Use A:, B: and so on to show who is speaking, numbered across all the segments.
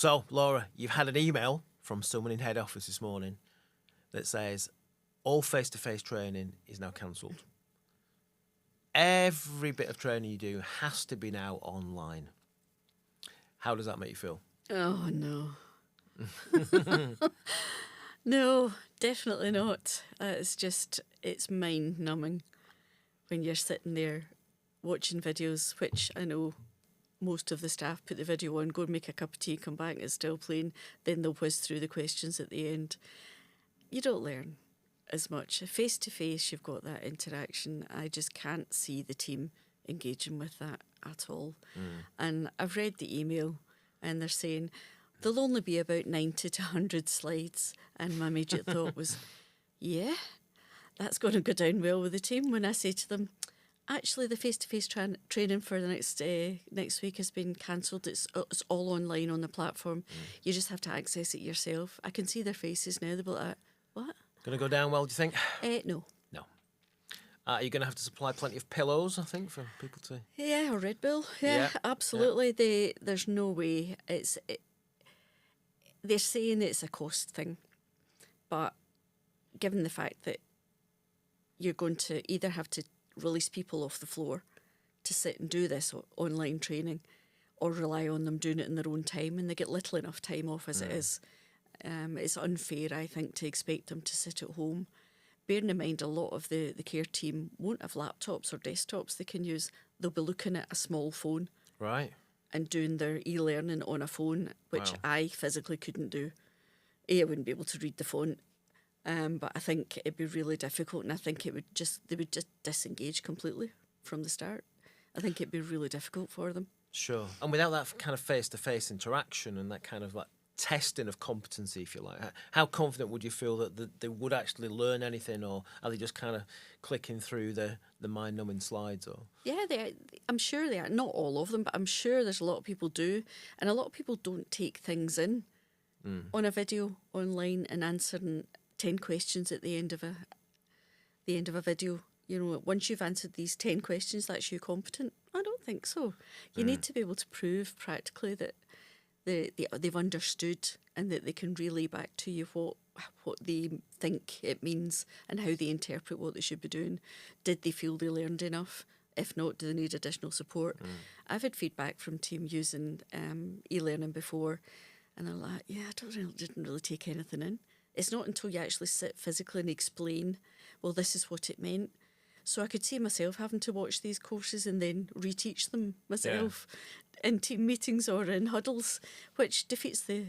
A: So, Laura, you've had an email from someone in head office this morning that says all face-to-face training is now cancelled. Every bit of training you do has to be now online. How does that make you feel?
B: Oh, no. No, definitely not. It's mind-numbing when you're sitting there watching videos, which I know most of the staff put the video on, go and make a cup of tea, come back, it's still playing, then they'll whiz through the questions at the end. You don't learn as much. Face-to-face, you've got that interaction. I just can't see the team engaging with that at all. And I've read the email and they're saying there'll only be about 90 to 100 slides. And my immediate thought was, yeah, that's going to go down well with the team when I say to them, actually, the face-to-face training for the next week has been cancelled. It's all online on the platform. You just have to access it yourself. I can see their faces now. They'll be like, what?
A: Going to go down well, do you think?
B: No.
A: No. You're going to have to supply plenty of pillows, I think, for people to...
B: Yeah, or Red Bull. Yeah, absolutely. There's no way. They're saying it's a cost thing. But given the fact that you're going to either have to release people off the floor to sit and do this online training or rely on them doing it in their own time, and they get little enough time off as it is. It's unfair, I think, to expect them to sit at home. Bearing in mind a lot of the care team won't have laptops or desktops they can use. They'll be looking at a small phone
A: Right.
B: and doing their e-learning on a phone, which
A: Wow.
B: I physically couldn't do. I wouldn't be able to read the font. But I think it'd be really difficult, and I think they would just disengage completely from the start. I think it'd be really difficult for them.
A: Sure. And without that kind of face-to-face interaction and that kind of like testing of competency, if you like, how confident would you feel that they would actually learn anything, or are they just kind of clicking through the mind-numbing slides? Or
B: Yeah, I'm sure they are. Not all of them, but I'm sure there's a lot of people do. And a lot of people don't take things in on a video online and answering 10 questions at the end of a video. You know, once you've answered these 10 questions, that's you competent. I don't think so. You need to be able to prove practically that they've understood and that they can relay back to you what they think it means and how they interpret what they should be doing. Did they feel they learned enough? If not, do they need additional support? I've had feedback from team using e-learning before, and they're like, yeah, didn't really take anything in. It's not until you actually sit physically and explain, well, this is what it meant. So I could see myself having to watch these courses and then reteach them myself in team meetings or in huddles, which defeats the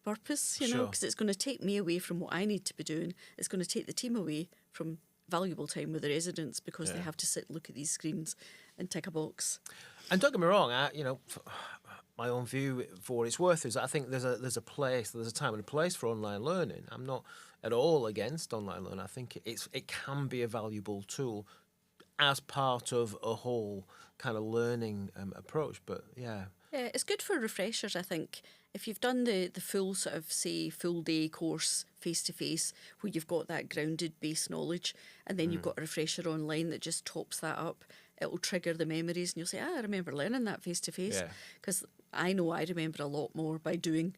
B: purpose, you know, because it's going to take me away from what I need to be doing. It's going to take the team away from valuable time with the residents because they have to sit, look at these screens and tick a box.
A: And don't get me wrong, my own view for what it's worth is I think there's a time and a place for online learning. I'm not at all against online learning. I think it can be a valuable tool as part of a whole kind of learning approach. But yeah,
B: it's good for refreshers, I think. If you've done the full sort of, say, full day course face-to-face where you've got that grounded base knowledge and then you've got a refresher online that just tops that up, it'll trigger the memories and you'll say, I remember learning that face-to-face. Because I know I remember a lot more by doing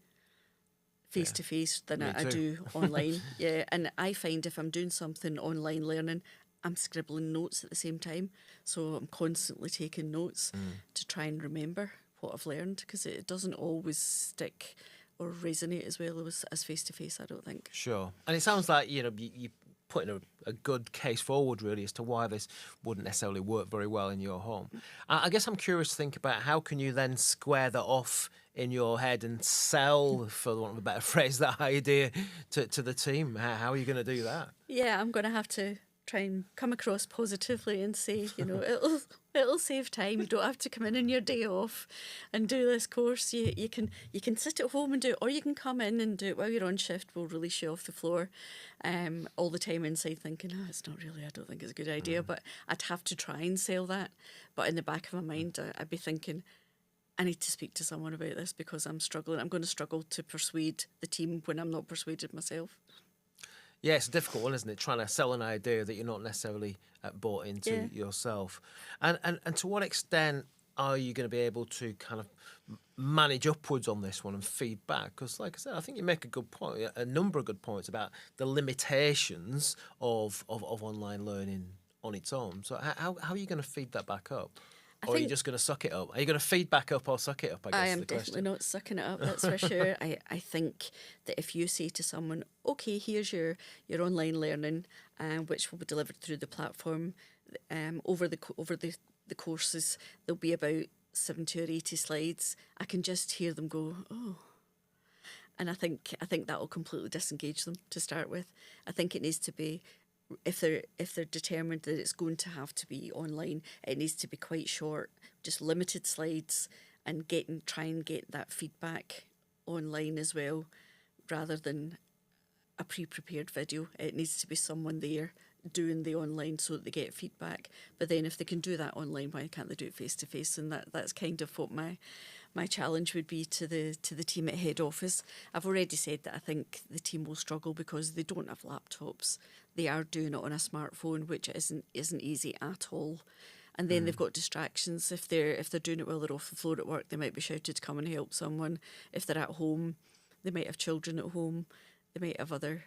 B: face-to-face than I do online. Yeah, and I find if I'm doing something online learning, I'm scribbling notes at the same time. So I'm constantly taking notes to try and remember what I've learned, because it doesn't always stick or resonate as well as face-to-face, I don't think.
A: Sure. And it sounds like, you putting a good case forward, really, as to why this wouldn't necessarily work very well in your home. I guess I'm curious to think about how can you then square that off in your head and sell, for want of a better phrase, that idea to the team? How are you going to do that?
B: Yeah, I'm going to have to try and come across positively and say, it'll save time. You don't have to come in on your day off and do this course. You can sit at home and do it, or you can come in and do it while you're on shift. We'll release you off the floor all the time inside thinking, it's not really, I don't think it's a good idea. But I'd have to try and sell that. But in the back of my mind, I'd be thinking, I need to speak to someone about this because I'm struggling. I'm going to struggle to persuade the team when I'm not persuaded myself.
A: Yeah, it's a difficult one, isn't it? Trying to sell an idea that you're not necessarily bought into yourself. And to what extent are you going to be able to kind of manage upwards on this one and feed back? Because, like I said, I think you make a good point, a number of good points about the limitations of online learning on its own. So how are you going to feed that back up? Or are you just going to suck it up? Are you going to feed back up or suck it up, I guess
B: I
A: is
B: am
A: the
B: definitely
A: question.
B: not sucking it up, that's for sure. I think that if you say to someone, okay, here's your online learning, which will be delivered through the platform, over the courses, there'll be about 70 or 80 slides. I can just hear them go, oh. And I think that will completely disengage them to start with. I think it needs to be, if they're determined that it's going to have to be online, it needs to be quite short, just limited slides, and try and get that feedback online as well, rather than a pre-prepared video. It needs to be someone there doing the online so that they get feedback. But then if they can do that online, why can't they do it face to face? And that's kind of what my challenge would be to the team at head office. I've already said that I think the team will struggle because they don't have laptops. They are doing it on a smartphone, which isn't easy at all. And then they've got distractions. If they're doing it while they're off the floor at work, they might be shouted to come and help someone. If they're at home, they might have children at home. They might have other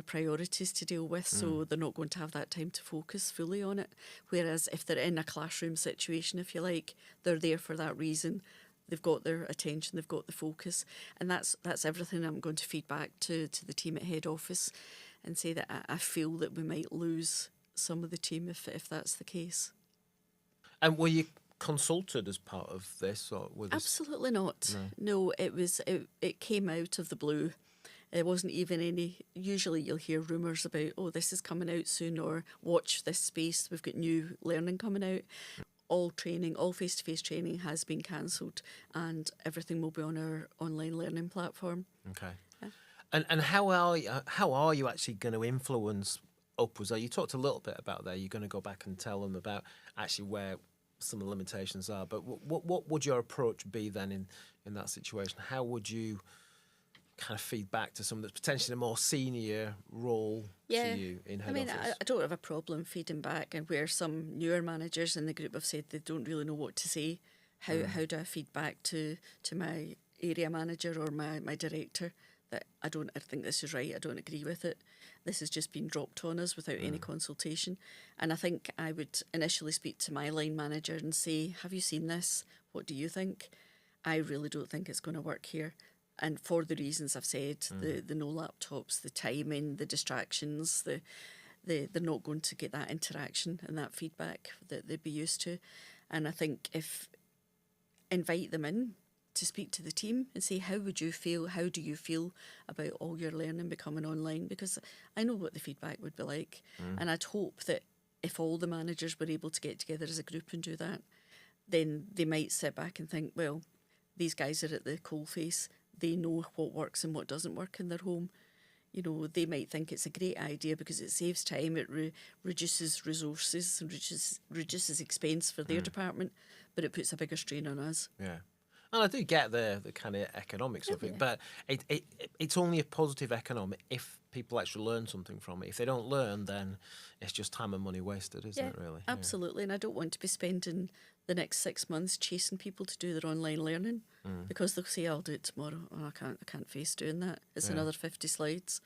B: priorities to deal with, so they're not going to have that time to focus fully on it. Whereas if they're in a classroom situation, if you like, they're there for that reason. They've got their attention, they've got the focus, and that's everything I'm going to feed back to the team at head office, and say that I feel that we might lose some of the team if that's the case.
A: And were you consulted as part of this, or was this...
B: Absolutely not. No, it came out of the blue. It wasn't even any. Usually you'll hear rumours about, oh, this is coming out soon, or watch this space, we've got new learning coming out. All training, all face-to-face training has been cancelled, and everything will be on our online learning platform.
A: Okay. And how are you actually going to influence upwards? You talked a little bit about there. You're going to go back and tell them about actually where some of the limitations are. But what would your approach be then in that situation? How would you kind of feed back to someone that's potentially a more senior role to you in head office?
B: I don't have a problem feeding back, and where some newer managers in the group have said they don't really know what to say. How do I feed back to my area manager or my director that I think this is right, I don't agree with it. This has just been dropped on us without any consultation. And I think I would initially speak to my line manager and say, have you seen this? What do you think? I really don't think it's going to work here. And for the reasons I've said, the no laptops, the timing, the distractions, they're not going to get that interaction and that feedback that they'd be used to. And I think if invite them in to speak to the team and say, how would you feel? How do you feel about all your learning becoming online? Because I know what the feedback would be like. And I'd hope that if all the managers were able to get together as a group and do that, then they might sit back and think, well, these guys are at the coalface. They know what works and what doesn't work in their home. You know, they might think it's a great idea because it saves time, it reduces resources and reduces expense for their department, but it puts a bigger strain on us.
A: Yeah. And I do get the kind of economics of it, but it's only a positive economic if people actually learn something from it. If they don't learn, then it's just time and money wasted, isn't it, really?
B: Absolutely. And I don't want to be spending the next 6 months chasing people to do their online learning because they'll say, I'll do it tomorrow. Oh, I can't face doing that. It's another 50 slides.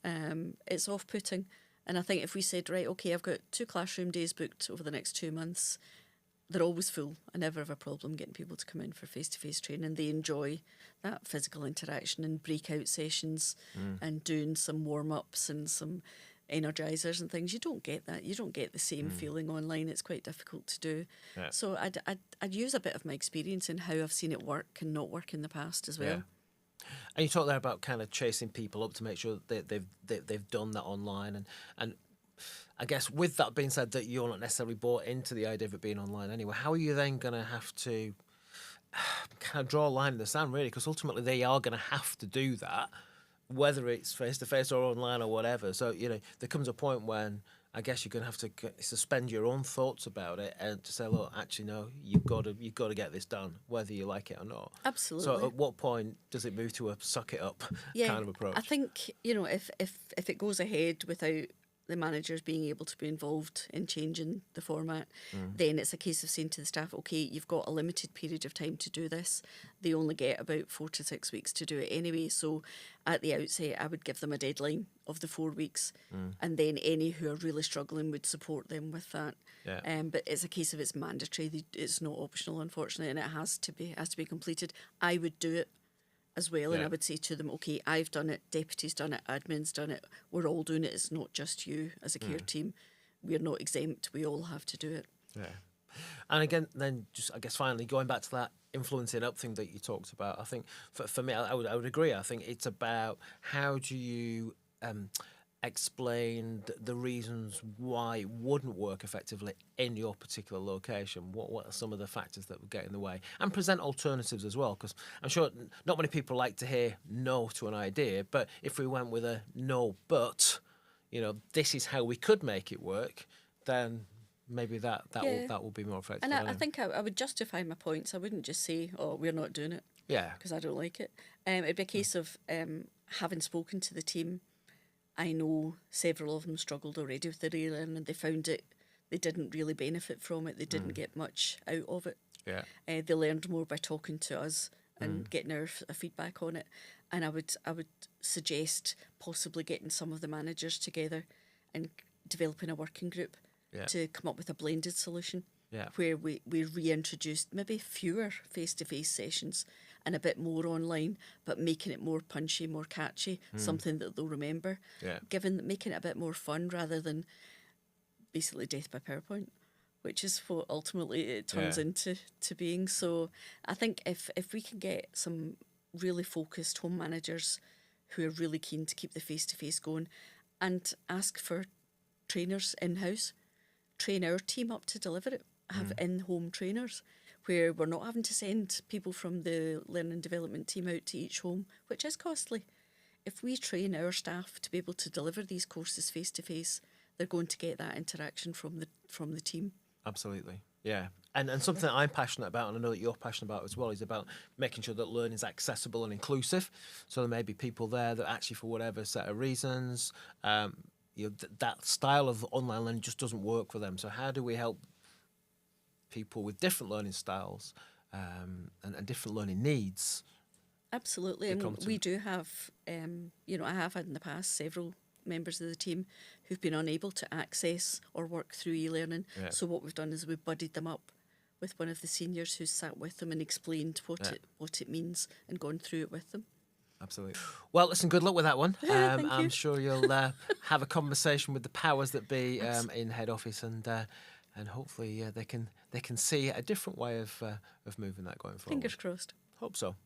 B: It's off-putting. And I think if we said, right, okay, I've got 2 classroom days booked over the next 2 months, they're always full. I never have a problem getting people to come in for face-to-face training. They enjoy that physical interaction and breakout sessions and doing some warm-ups and some energizers and things. You don't get that. You don't get the same feeling online. It's quite difficult to do. Yeah. So I'd use a bit of my experience in how I've seen it work and not work in the past as well.
A: Yeah. And you talked there about kind of chasing people up to make sure that they've done that online, and I guess with that being said, that you're not necessarily bought into the idea of it being online anyway, how are you then going to have to kind of draw a line in the sand, really? Because ultimately they are going to have to do that, whether it's face-to-face or online or whatever. So, you know, there comes a point when I guess you're going to have to suspend your own thoughts about it and to say, look, actually, no, you've got to get this done, whether you like it or not.
B: Absolutely.
A: So at what point does it move to a suck it up kind of approach?
B: I think, you know, if it goes ahead without the managers being able to be involved in changing the format, then it's a case of saying to the staff, okay, you've got a limited period of time to do this. They only get about 4 to 6 weeks to do it anyway. So at the outset, I would give them a deadline of the 4 weeks, and then any who are really struggling would support them with that.
A: Yeah.
B: But it's a case of it's mandatory. It's not optional, unfortunately, and it has to be completed. I would do it as well, and
A: Yeah.
B: I would say to them, okay, I've done it, deputy's done it, admin's done it, we're all doing it. It's not just you as a care team. We're not exempt. We all have to do it.
A: Yeah. And again, then just I guess finally going back to that influencing up thing that you talked about, I think for me, I would agree. I think it's about how do you explain the reasons why it wouldn't work effectively in your particular location. What are some of the factors that would get in the way, and present alternatives as well? Because I'm sure not many people like to hear no to an idea, but if we went with a no, but this is how we could make it work, then maybe that will be more effective.
B: And I think I would justify my points. I wouldn't just say, oh, we're not doing it
A: yeah,
B: because I don't like it. It'd be a case of having spoken to the team. I know several of them struggled already with their e-learning, and they found they didn't really benefit from it. They didn't get much out of it.
A: yeah,
B: They learned more by talking to us and getting our feedback on it. And I would suggest possibly getting some of the managers together and developing a working group
A: Yeah.
B: to come up with a blended solution.
A: Yeah.
B: Where we reintroduced maybe fewer face-to-face sessions and a bit more online, but making it more punchy, more catchy, something that they'll remember.
A: Yeah.
B: Making it a bit more fun rather than basically death by PowerPoint, which is what ultimately it turns
A: Yeah.
B: into being. So I think if we can get some really focused home managers who are really keen to keep the face-to-face going and ask for trainers in-house, train our team up to deliver it, have in-home trainers where we're not having to send people from the learning and development team out to each home, which is costly. If we train our staff to be able to deliver these courses face-to-face, they're going to get that interaction from the team.
A: Absolutely. Yeah. And something that I'm passionate about, and I know that you're passionate about as well, is about making sure that learning is accessible and inclusive. So there may be people there that actually, for whatever set of reasons, that style of online learning just doesn't work for them. So how do we help people with different learning styles and different learning needs?
B: Absolutely, and we do have, I have had in the past several members of the team who've been unable to access or work through e-learning.
A: Yeah.
B: So what we've done is we've buddied them up with one of the seniors who's sat with them and explained what it means and gone through it with them.
A: Absolutely. Well, listen, good luck with that one.
B: Thank
A: I'm
B: you.
A: sure you'll have a conversation with the powers that be in head office, and hopefully they can see a different way of moving that going forward.
B: Fingers crossed.
A: Hope so.